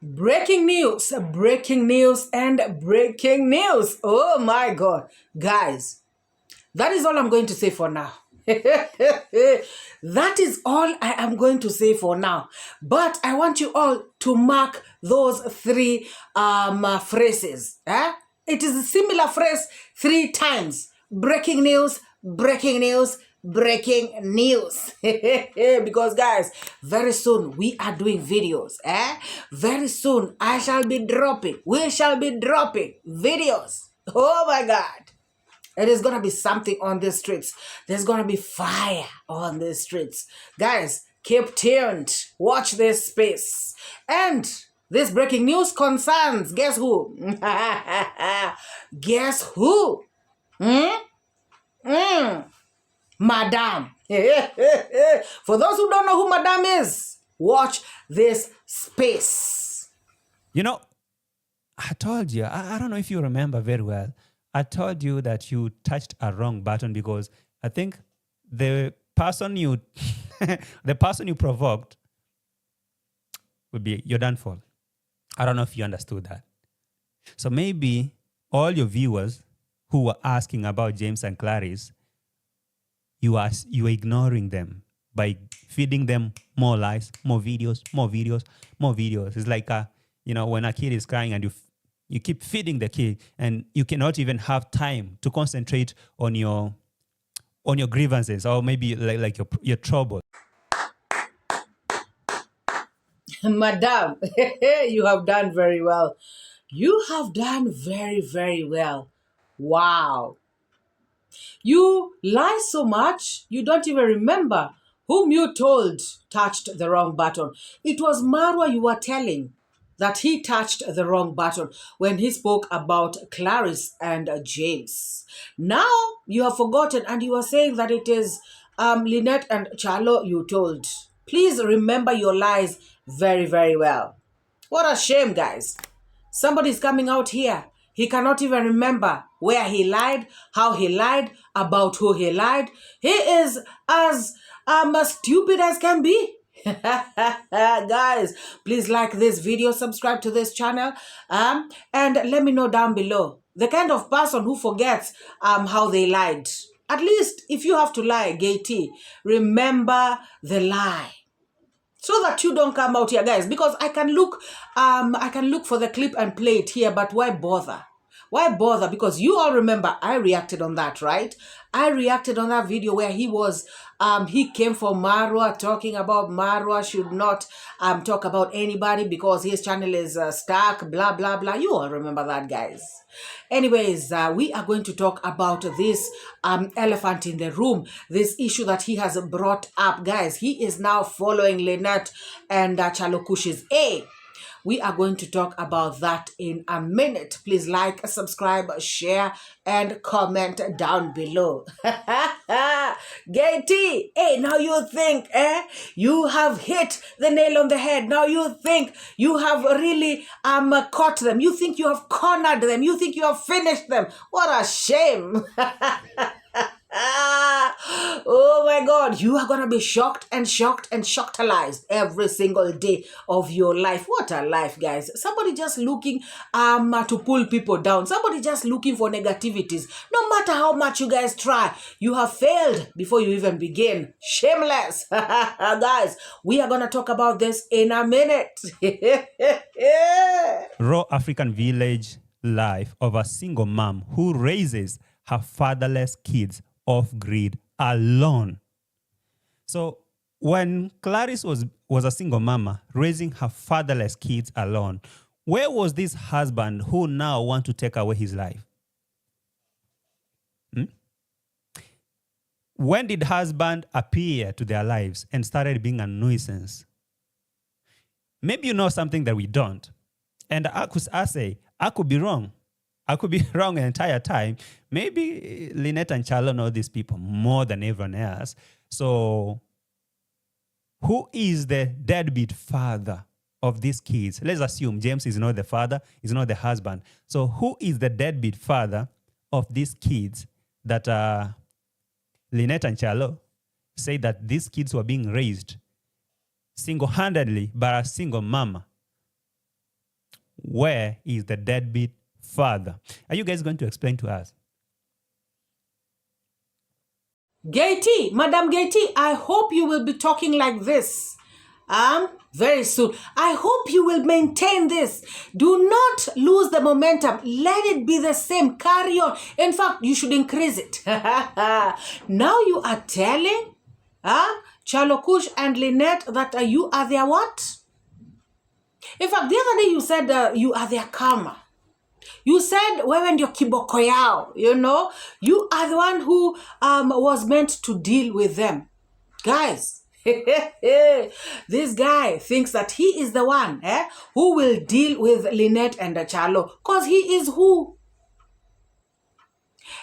Breaking news, breaking news, and breaking news. Oh my God. Guys, that is all I'm going to say for now. That is all I am going to say for now. But I want you all to mark those three phrases. It is a similar phrase 3 times. Breaking news, breaking news, breaking news. Because guys, very soon we are doing videos. Very soon we shall be dropping videos. Oh my God. It is going to be something on the streets. There's going to be fire on the streets. Guys, keep tuned. Watch this space. And this breaking news concerns, guess who? Guess who? Madame. For those who don't know who Madame is, watch this space. You know, I told you, I don't know if you remember very well, I told you that you touched a wrong button because I think the person you the person you provoked would be your downfall. I don't know if you understood that. So maybe all your viewers who were asking about James and Clarice, you are ignoring them by feeding them more lies, more videos, more videos, more videos. It's like when a kid is crying and you keep feeding the kid and you cannot even have time to concentrate on your grievances or maybe like your trouble. Madam, you have done very well. You have done very, very well. Wow. You lie so much, you don't even remember whom you told touched the wrong button. It was MORAA you were telling that he touched the wrong button when he spoke about Clarice and James. Now you have forgotten and you are saying that it is Lynette and Charlo you told. Please remember your lies very, very well. What a shame, guys. Somebody's coming out here. He cannot even remember where he lied, how he lied, about who he lied. He is as stupid as can be. Guys, please like this video, subscribe to this channel, and let me know down below the kind of person who forgets how they lied. At least if you have to lie, 𝐂𝐲𝐇, remember the lie. So that you don't come out here, guys, because I can look for the clip and play it here, but why bother? Why bother? Because you all remember I reacted on that, right? I reacted on that video where he came for MORAA, talking about MORAA should not talk about anybody because his channel is stuck, blah, blah, blah. You all remember that, guys. Anyways, we are going to talk about this elephant in the room, this issue that he has brought up, guys. He is now following Lynette and Chalokush's We are going to talk about that in a minute. Please like, subscribe, share, and comment down below. 𝐂𝐲𝐇, hey, now you think, you have hit the nail on the head. Now you think you have really caught them. You think you have cornered them. You think you have finished them. What a shame. Oh my God, you are gonna be shocked and shocked-alized every single day of your life. What a life, guys. Somebody just looking to pull people down. Somebody just looking for negativities. No matter how much you guys try, you have failed before you even begin. Shameless. Guys, we are gonna talk about this in a minute. Raw African village life of a single mom who raises her fatherless kids off-grid alone. So when Clarice was a single mama raising her fatherless kids alone, where was this husband who now want to take away his life? When did husband appear to their lives and started being a nuisance? Maybe you know something that we don't. And I could be wrong. I could be wrong the entire time. Maybe Lynette and Charlo know these people more than everyone else. So who is the deadbeat father of these kids? Let's assume James is not the father, is not the husband. So who is the deadbeat father of these kids that Lynette and Charlo say that these kids were being raised single-handedly by a single mama? where is the deadbeat father? Are you guys going to explain to us? 𝐂𝐓𝐇, Madam 𝐂𝐓𝐇, I hope you will be talking like this very soon. I hope you will maintain this. Do not lose the momentum. Let it be the same. Carry on. In fact, you should increase it. Now you are telling Chalokush and Lynette that you are their what? In fact, the other day you said you are their karma. You said, wewe ndio kiboko yao, you know. You are the one who was meant to deal with them. Guys, this guy thinks that he is the one who will deal with Lynette and Chalo, because he is who?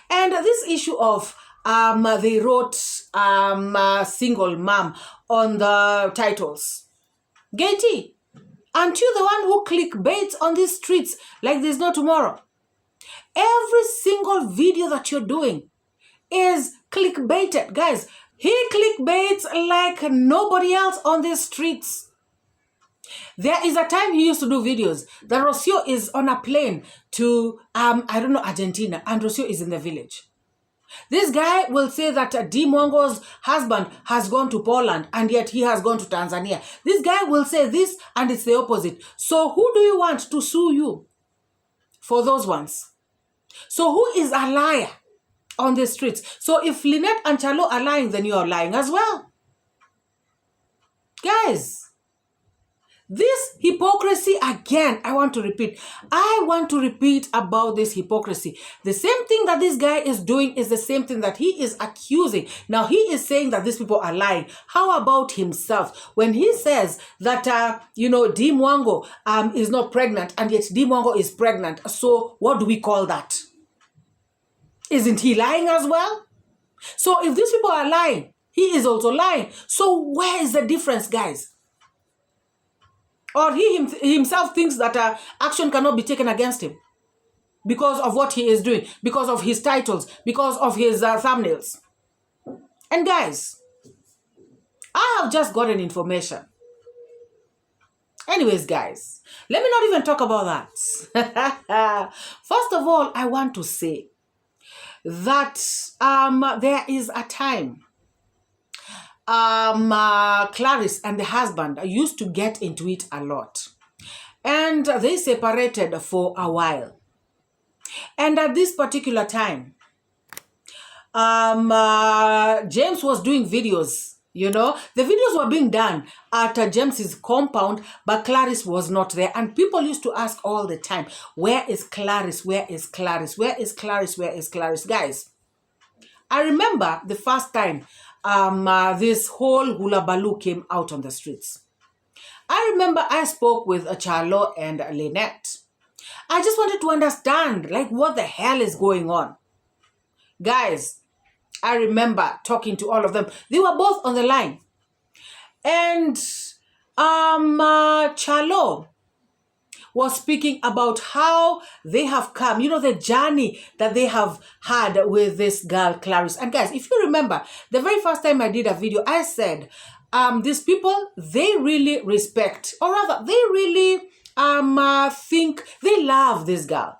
And this issue of they wrote single mom on the titles. 𝐂𝐓𝐇, aren't you the one who clickbaits on these streets like there's no tomorrow? Every single video that you're doing is clickbaited. Guys, he clickbaits like nobody else on these streets. There is a time he used to do videos that Rocio is on a plane to, I don't know, Argentina, and Rocio is in the village. This guy will say that D. Mwongo's husband has gone to Poland and yet he has gone to Tanzania. This guy will say this and it's the opposite. So who do you want to sue you for those ones? So who is a liar on the streets? So if Lynette and Chalo are lying, then you are lying as well. Guys, this hypocrisy, again, I want to repeat. I want to repeat about this hypocrisy. The same thing that this guy is doing is the same thing that he is accusing. Now, he is saying that these people are lying. How about himself? When he says that, D. Mwongo is not pregnant, and yet D. Mwongo is pregnant. So what do we call that? Isn't he lying as well? So if these people are lying, he is also lying. So where is the difference, guys? Or he himself thinks that action cannot be taken against him because of what he is doing, because of his titles, because of his thumbnails. And guys, I have just gotten information. Anyways, guys, let me not even talk about that. First of all, I want to say that there is a time Clarice and the husband used to get into it a lot, and they separated for a while. And at this particular time, James was doing videos. The videos were being done at James's compound, but Clarice was not there. And people used to ask all the time, where is Clarice? Where is Clarice? Where is Clarice? Where is Clarice? Guys, I remember the first time this whole hula baloo came out on the streets. I remember I spoke with Chalo and Lynette. I just wanted to understand, like, what the hell is going on. Guys, I remember talking to all of them. They were both on the line. And Chalo was speaking about how they have come, the journey that they have had with this girl, Clarice. And guys, if you remember, the very first time I did a video, I said, these people, they really respect, or rather, they really think they love this girl.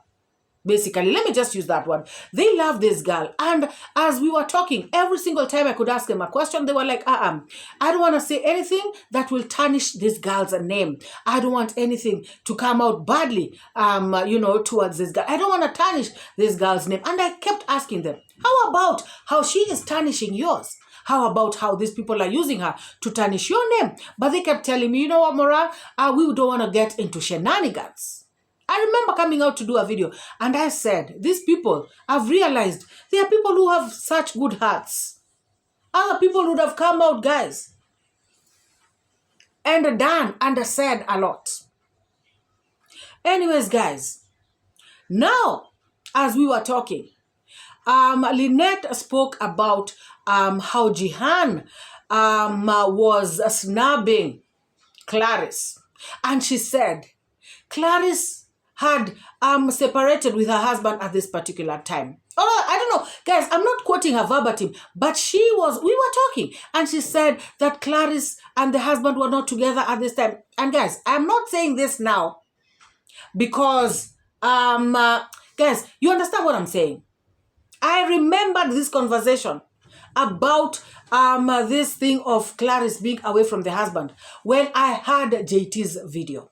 Basically, let me just use that word. They love this girl. And as we were talking, every single time I could ask them a question, they were like, I don't want to say anything that will tarnish this girl's name. I don't want anything to come out badly, towards this girl. I don't want to tarnish this girl's name. And I kept asking them, how about how she is tarnishing yours? How about how these people are using her to tarnish your name? But they kept telling me, you know what, MORAA, we don't want to get into shenanigans. I remember coming out to do a video and I said, these people, I've realized there are people who have such good hearts. Other people would have come out, guys, and done and said a lot. Anyways, guys, now, as we were talking, Lynette spoke about how Jihan was snubbing Clarice. And she said, Clarice had separated with her husband at this particular time. Oh, I don't know. Guys, I'm not quoting her verbatim, but we were talking, and she said that Clarice and the husband were not together at this time. And guys, I'm not saying this now Because, guys, you understand what I'm saying? I remembered this conversation about this thing of Clarice being away from the husband when I heard JT's video.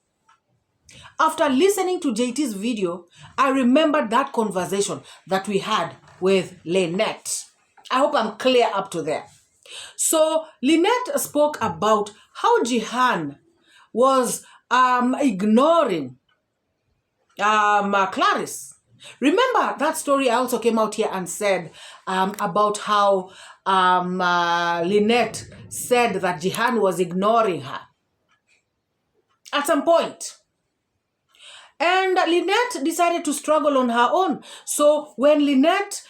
After listening to JT's video, I remembered that conversation that we had with Lynette. I hope I'm clear up to there. So Lynette spoke about how Jihan was ignoring Clarice. Remember that story I also came out here and said about how Lynette said that Jihan was ignoring her at some point. And Lynette decided to struggle on her own. So when Lynette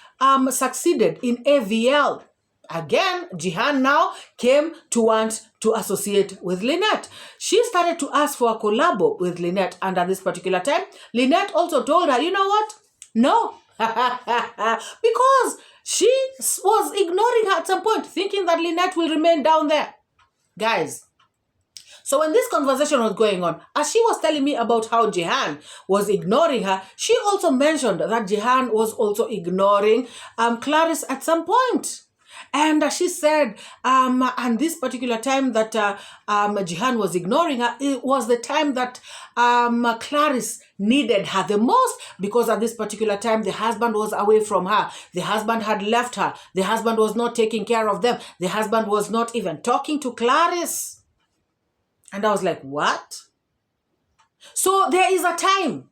succeeded in AVL, again, Jihan now came to want to associate with Lynette. She started to ask for a collabo with Lynette, and at this particular time, Lynette also told her, you know what? No. Because she was ignoring her at some point, thinking that Lynette will remain down there. Guys, so when this conversation was going on, as she was telling me about how Jihan was ignoring her, she also mentioned that Jihan was also ignoring Clarice at some point. And she said, and this particular time that Jihan was ignoring her, it was the time that Clarice needed her the most, because at this particular time, the husband was away from her. The husband had left her. The husband was not taking care of them. The husband was not even talking to Clarice. And I was like, what? So there is a time,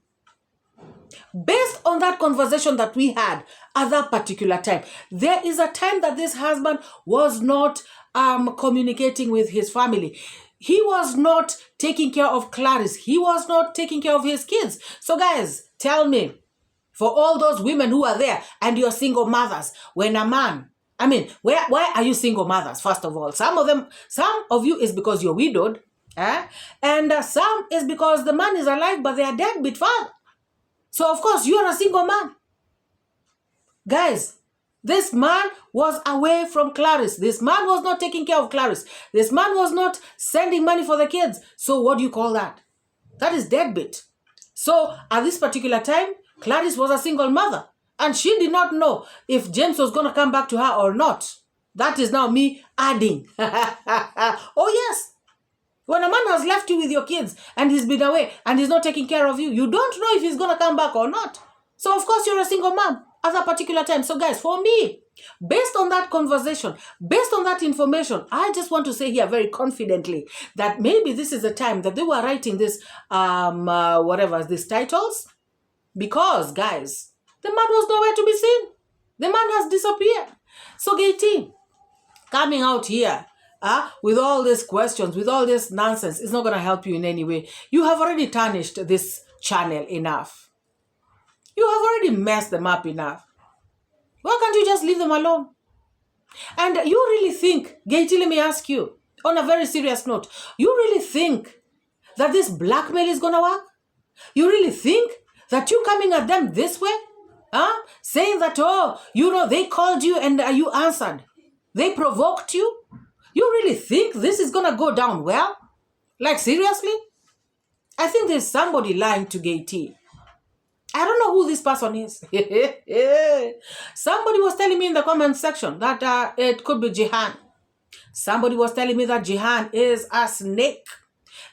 based on that conversation that we had at that particular time, there is a time that this husband was not communicating with his family. He was not taking care of Clarice. He was not taking care of his kids. So guys, tell me, for all those women who are there and you're single mothers, when a man, why are you single mothers? First of all, some of you is because you're widowed. And some is because the man is alive, but they are deadbeat father. So, of course, you are a single man. Guys, this man was away from Clarice. This man was not taking care of Clarice. This man was not sending money for the kids. So, what do you call that? That is deadbeat. So, at this particular time, Clarice was a single mother. And she did not know if James was going to come back to her or not. That is now me adding. Oh, yes. When a man has left you with your kids and he's been away and he's not taking care of you, you don't know if he's going to come back or not. So, of course, you're a single mom at that particular time. So, guys, for me, based on that conversation, based on that information, I just want to say here very confidently that maybe this is the time that they were writing this, these titles. Because, guys, the man was nowhere to be seen. The man has disappeared. So, Gaty, coming out here, with all these questions, with all this nonsense, it's not going to help you in any way. You have already tarnished this channel enough. You have already messed them up enough. Why can't you just leave them alone? And you really think, Gaty, let me ask you, on a very serious note, you really think that this blackmail is going to work? You really think that you coming at them this way? Saying that, they called you and you answered. They provoked you? You really think this is going to go down well? Like, seriously? I think there's somebody lying to Gaty. I don't know who this person is. Somebody was telling me in the comment section that it could be Jihan. Somebody was telling me that Jihan is a snake.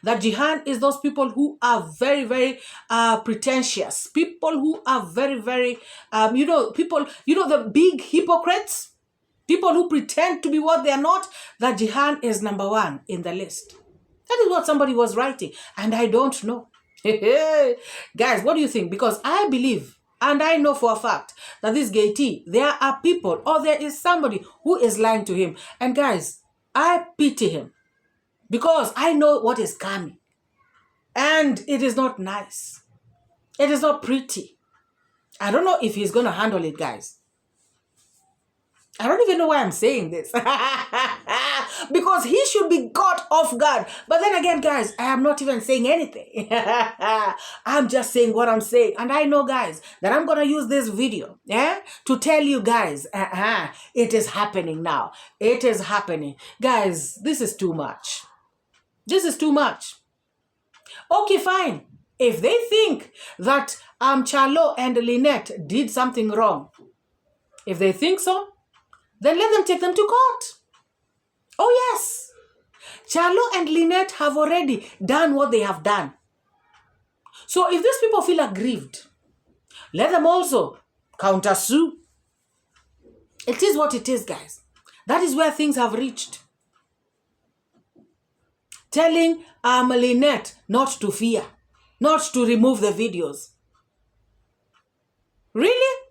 That Jihan is those people who are very, very pretentious. People who are very, very, the big hypocrites. People who pretend to be what they are not, that Jihan is number one in the list. That is what somebody was writing, and I don't know. Guys, what do you think? Because I believe, and I know for a fact, that this Gaty, there are people, or there is somebody who is lying to him. And guys, I pity him, because I know what is coming. And it is not nice. It is not pretty. I don't know if he's going to handle it, guys. I don't even know why I'm saying this. Because he should be caught off guard. But then again, guys, I am not even saying anything. I'm just saying what I'm saying. And I know, guys, that I'm going to use this video to tell you guys, it is happening now. It is happening. Guys, this is too much. This is too much. Okay, fine. If they think that Charlo and Lynette did something wrong, if they think so, then let them take them to court. Oh yes, Charlo and Lynette have already done what they have done. So if these people feel aggrieved, let them also counter-sue. It is what it is, guys. That is where things have reached. Telling Lynette not to fear, not to remove the videos. Really?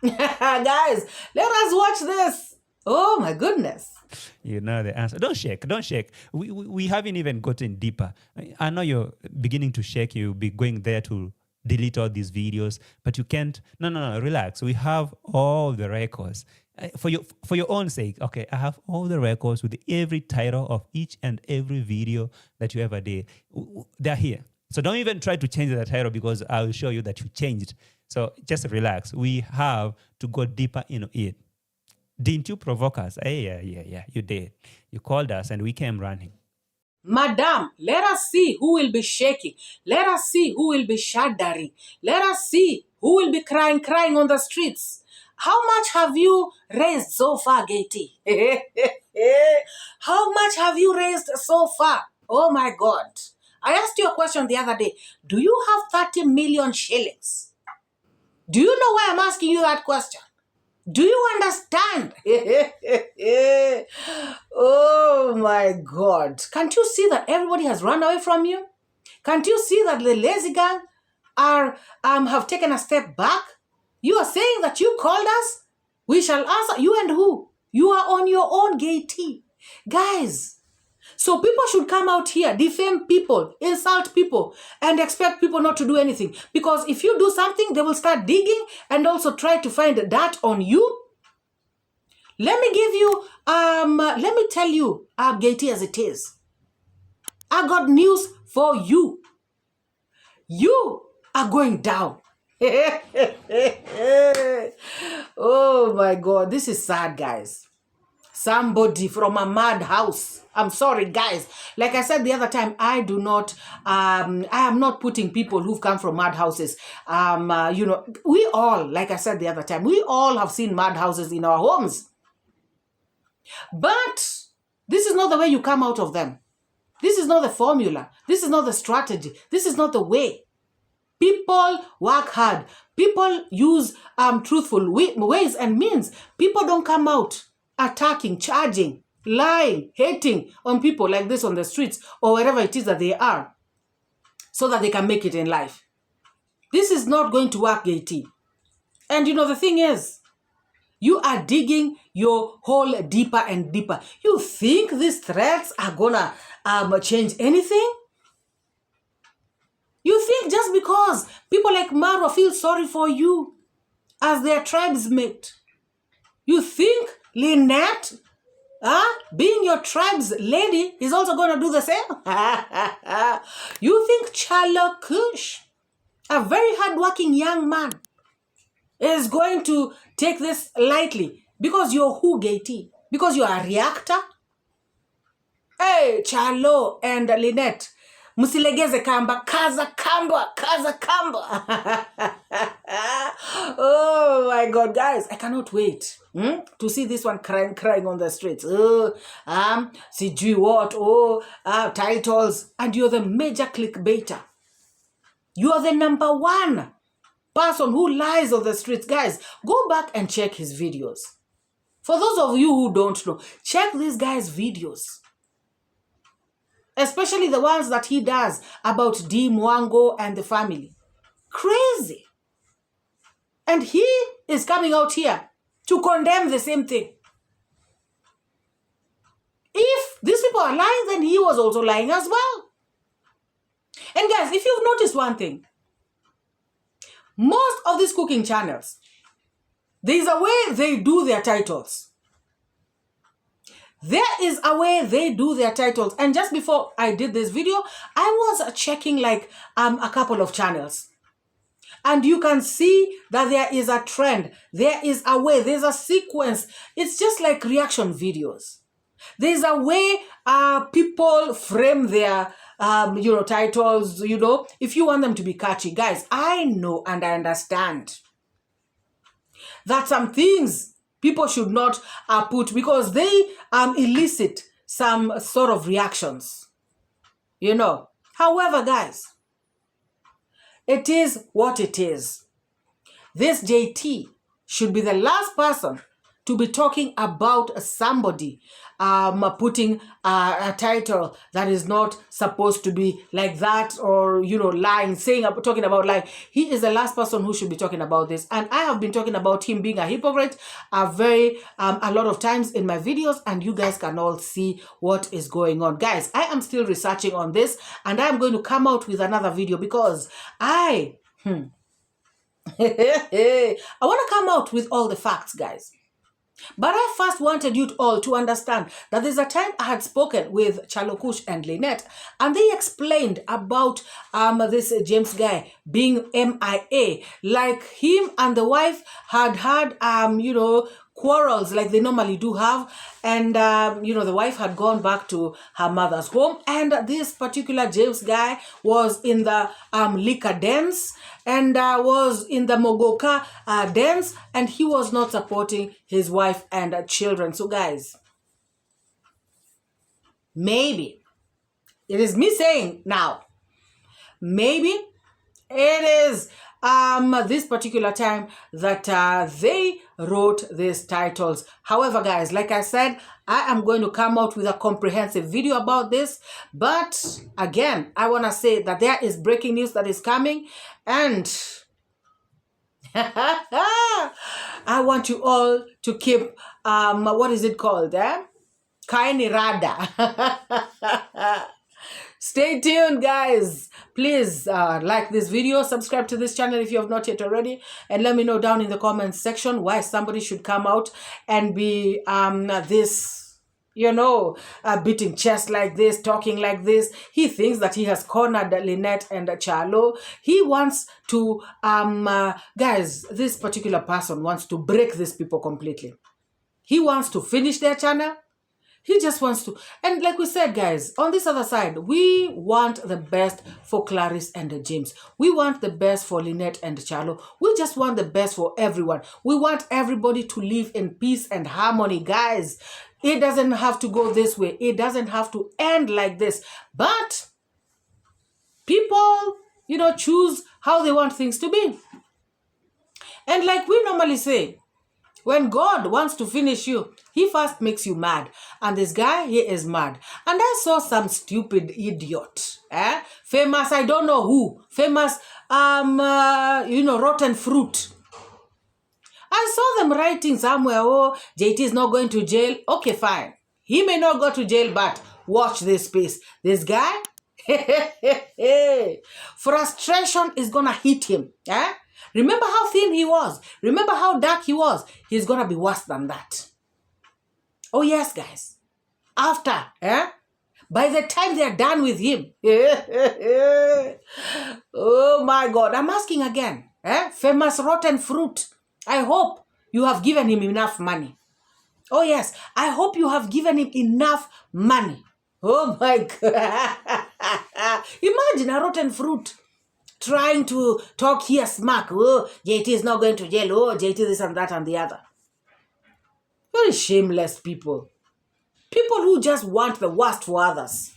Guys, let us watch this. Oh my goodness. You know the answer. Don't shake. Don't shake. We haven't even gotten deeper. I know you're beginning to shake. You'll be going there to delete all these videos, but you can't. No. Relax. We have all the records. For your own sake, okay, I have all the records with every title of each and every video that you ever did. They're here. So don't even try to change the title because I'll show you that you changed. So just relax. We have to go deeper into it. Didn't you provoke us? Yeah, you did. You called us and we came running. Madam, let us see who will be shaking. Let us see who will be shuddering. Let us see who will be crying on the streets. How much have you raised so far, 𝐷𝐃𝐄𝐒? How much have you raised so far? Oh my God. I asked you a question the other day. Do you have 30 million shillings? Do you know why I'm asking you that question? Do you understand? Oh my God. Can't you see that everybody has run away from you? Can't you see that the lazy gang have taken a step back? You are saying that you called us? We shall answer. You and who? You are on your own, 𝐷𝐃𝐄𝐒. Guys, so people should come out here, defame people, insult people, and expect people not to do anything. Because if you do something, they will start digging and also try to find dirt on you. Let me give you, let me tell you, 𝐷𝐃𝐄𝐒 as it is. I got news for you. You are going down. Oh my God, this is sad, guys. Somebody from a mad house. I'm sorry, guys. Like I said the other time, I am not putting people who've come from mad houses. We all, like I said the other time, we all have seen mad houses in our homes. But this is not the way you come out of them. This is not the formula. This is not the strategy. This is not the way. People work hard. People use truthful ways and means. People don't come out attacking, charging, lying, hating on people like this on the streets or wherever it is that they are so that they can make it in life. This is not going to work, 𝐷𝐃𝐄𝐒. And the thing is, you are digging your hole deeper and deeper. You think these threats are gonna change anything? You think just because people like MORAA feel sorry for you as their tribesmate, you think Lynette, being your tribe's lady, is also going to do the same? You think Charlo Kush, a very hardworking young man, is going to take this lightly because you're who, 𝐷𝐃𝐄𝐒? Because you're a reactor? Hey, Charlo and Lynette, musilegeze kamba, kaza kamba. Oh my God, guys, I cannot wait to see this one crying on the streets. Sijui what, titles. And you're the major clickbaiter. You are the number one person who lies on the streets. Guys, go back and check his videos. For those of you who don't know, check this guy's videos. Especially the ones that he does about D. Mwango and the family. Crazy. And he is coming out here to condemn the same thing. If these people are lying, then he was also lying as well. And guys, if you've noticed one thing, most of these cooking channels, there is a way they do their titles. There is a way they do their titles. And just before I did this video, I was checking like a couple of channels. And you can see that there is a trend. There is a way. There's a sequence. It's just like reaction videos. There's a way people frame their titles, if you want them to be catchy. Guys, I know and I understand that some things people should not put because they elicit some sort of reactions. However, guys, it is what it is. This JT should be the last person to be talking about somebody putting a title that is not supposed to be like that, or lying, talking about lying. He is the last person who should be talking about this, and I have been talking about him being a hypocrite a lot of times in my videos, and you guys can all see what is going on. Guys, I am still researching on this, and I am going to come out with another video because I want to come out with all the facts, guys. But I first wanted you all to understand that there's a time I had spoken with 𝐂𝐓𝐇 and Lynette, and they explained about this James guy being MIA. Like him and the wife had quarrels like they normally do have, and the wife had gone back to her mother's home, and this particular James guy was in the liquor dens and was in the mogoka dens, and he was not supporting his wife and children. So guys, maybe it is me saying now, maybe it is this particular time that they wrote these titles. However, guys, like I said, I am going to come out with a comprehensive video about this. But again, I want to say that there is breaking news that is coming, and I want you all to keep what is it called? Kaini Rada. Stay tuned, guys. Please like this video, subscribe to this channel if you have not yet already, and let me know down in the comments section why somebody should come out and be beating chest like this, talking like this. He thinks that he has cornered Lynette and Charlo. He wants to, guys, this particular person wants to break these people completely. He wants to finish their channel. He just wants to. And like we said, guys, on this other side, we want the best for Clarice and James. We want the best for Lynette and Charlo. We just want the best for everyone. We want everybody to live in peace and harmony, guys. It doesn't have to go this way. It doesn't have to end like this. But people, choose how they want things to be. And like we normally say, when God wants to finish you, he first makes you mad. And this guy, he is mad. And I saw some stupid idiot. Famous, I don't know who. Famous, rotten fruit. I saw them writing somewhere, oh, JT is not going to jail. Okay, fine. He may not go to jail, but watch this space. This guy, frustration is going to hit him. Remember how thin he was. Remember how dark he was. He's going to be worse than that. Oh, yes, guys. After, by the time they're done with him. Oh, my God. I'm asking again. Famous rotten fruit. I hope you have given him enough money. Oh, yes. I hope you have given him enough money. Oh, my God. Imagine a rotten fruit trying to talk here smack. Oh, JT is not going to jail. Oh, JT this and that and the other. Very shameless people. People who just want the worst for others.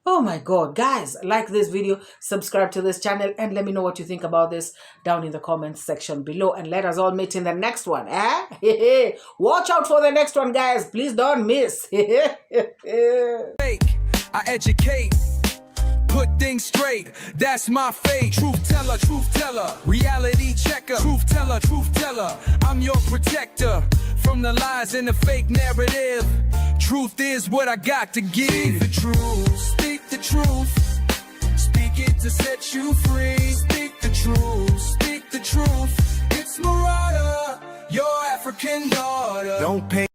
Oh my God. Guys, like this video, subscribe to this channel, and let me know what you think about this down in the comments section below. And let us all meet in the next one. Watch out for the next one, guys. Please don't miss. I educate. Put things straight, that's my fate. Truth teller, reality checker. Truth teller, I'm your protector from the lies and the fake narrative. Truth is what I got to give. Speak the truth, speak the truth. Speak it to set you free. Speak the truth, speak the truth. It's MORAA, your African daughter. Don't pay